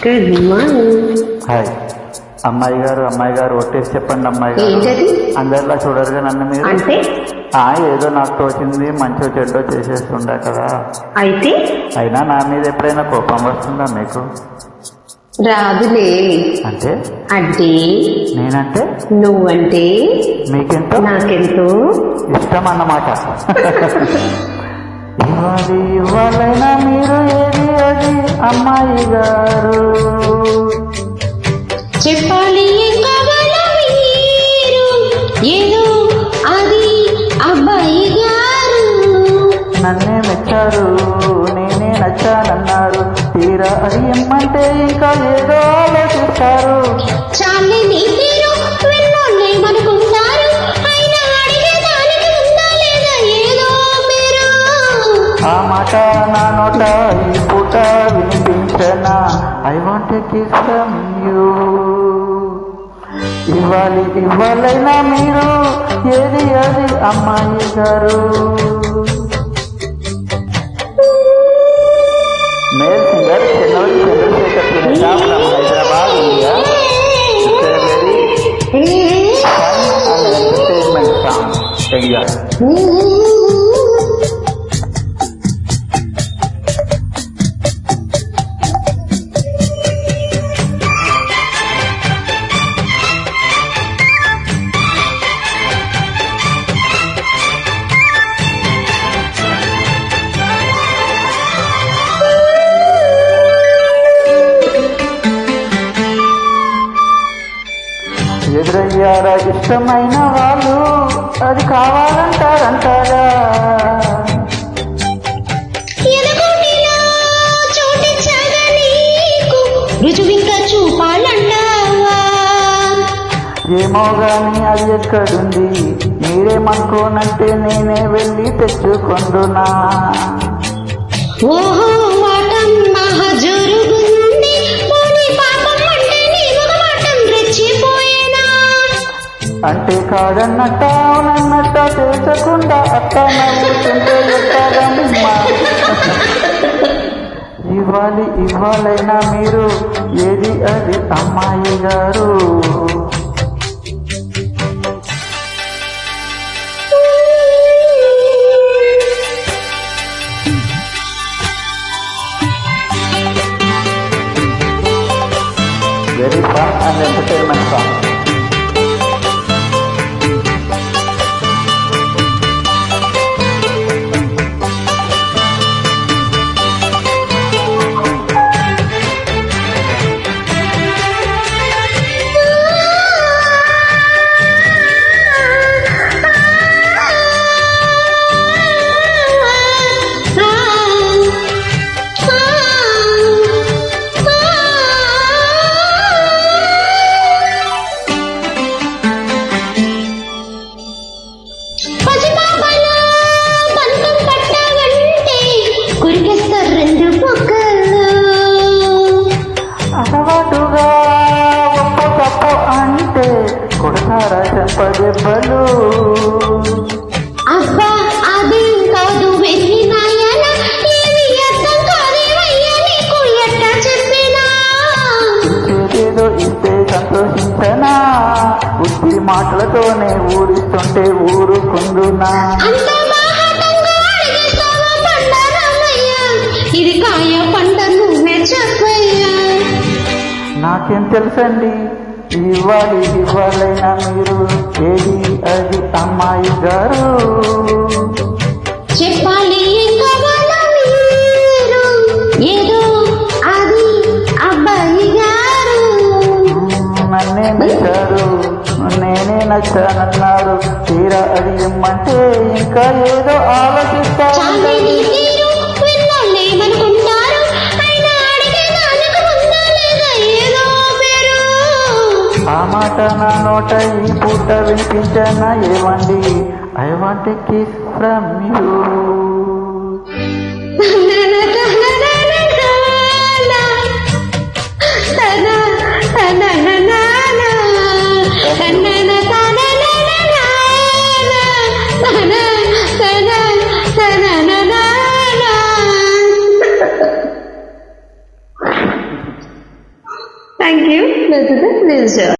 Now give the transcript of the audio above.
Good morning. Hi అమ్మాయి గారు ఒట్టేసి చెప్పండి అమ్మాయి గారు. ఏంటది? అందరిలా చూడరుగా నన్ను మీరు. అంటే ఏదో నాకు తోచింది మంచో చెడ్డో చేసేస్తుండే కదా. అయితే అయినా నా మీద ఎప్పుడైనా కోపం వస్తుందా మీకు? రాదులే. అంటే అంటే నేనంటే నువ్వంటే మీకెంతో నాకెంతో ఇష్టం అన్నమాట. ఇవ్వాలైనా మీరు ఏది అది అమ్మాయి గారు చెప్పాలి. ఏదో అది అబ్బాయి గారు. నన్నే మెచ్చారు, నేనే నచ్చానన్నారు. తీరా అది ఇమ్మంటే ఇంకా ఏదో ఆలోచిస్తారు. చాలే నీ తీరు విన్నోళ్ళేమనుకుంటారు. అయినా అడిగేదానికి ఉందా లేదా ఏదో మీరు. ఆ మాట నా నోట ఈ పూట వినిపించనా. I want a kiss from you. ఇవ్వాలైనా మీరు ఏది అది అమ్మాయి గారు. మేల్ సింగర్ చెన్నోరి చంద్రశేఖర్ తినేసా from Hyderabad, India. Very fun and entertainment song. Enjoy. ఎదురయ్యారా ఇష్టమైన వాళ్ళు, అది కావాలంటారంటారా? రుజువింకా చూపాలంటావా? ఏమో గాని అది ఎక్కడుంది, మీరేమనుకోనంటే నేనే వెళ్ళి తెచ్చుకొందునా. ఓహో వాటం మహా జరుగుంది. అంటే కాదన్నట్ట అవునన్నట్ట తెలుసకుండా అట్ట నవ్వుతుంటే ఎట్టాగమ్మా. ఇవ్వాలైనా మీరు ఏది అది అమ్మాయి గారు. Very fun and entertainment song. అలవాటుగా ఒప్పు తప్పు అంటే కొడతారా చెంపదెబ్బలు. అబ్బా అదేం కాదు వెర్రి నాయన, ఏమి అర్థం కాదేవయ్యా నీకు ఎట్టా చెప్పినా. ఏదేదో ఇస్తే సంతోషించనా, ఉత్తి మాటలతోనే ఊరిస్తుంటే ఊరుకుందునా. ఇది కాయ పంట నువ్వే చెప్పయ్యా. నాకేం తెలుసండి. ఇవ్వాలైనా మీరు ఏది అది అమ్మాయి గారు. చెప్పాలి మీరు ఏదో అది అబ్బాయి గారు. నన్నే నచ్చారు, నేనే నచ్చానన్నారు. తీరా అది ఇమ్మంటే ఇంకా ఏదో ఆలోచిస్తారు. ఆ మాట నా నోట ఈ పూట వినిపించనా. ఏమండి I want a kiss from you. Thank you నచ్చితే ప్లీజ్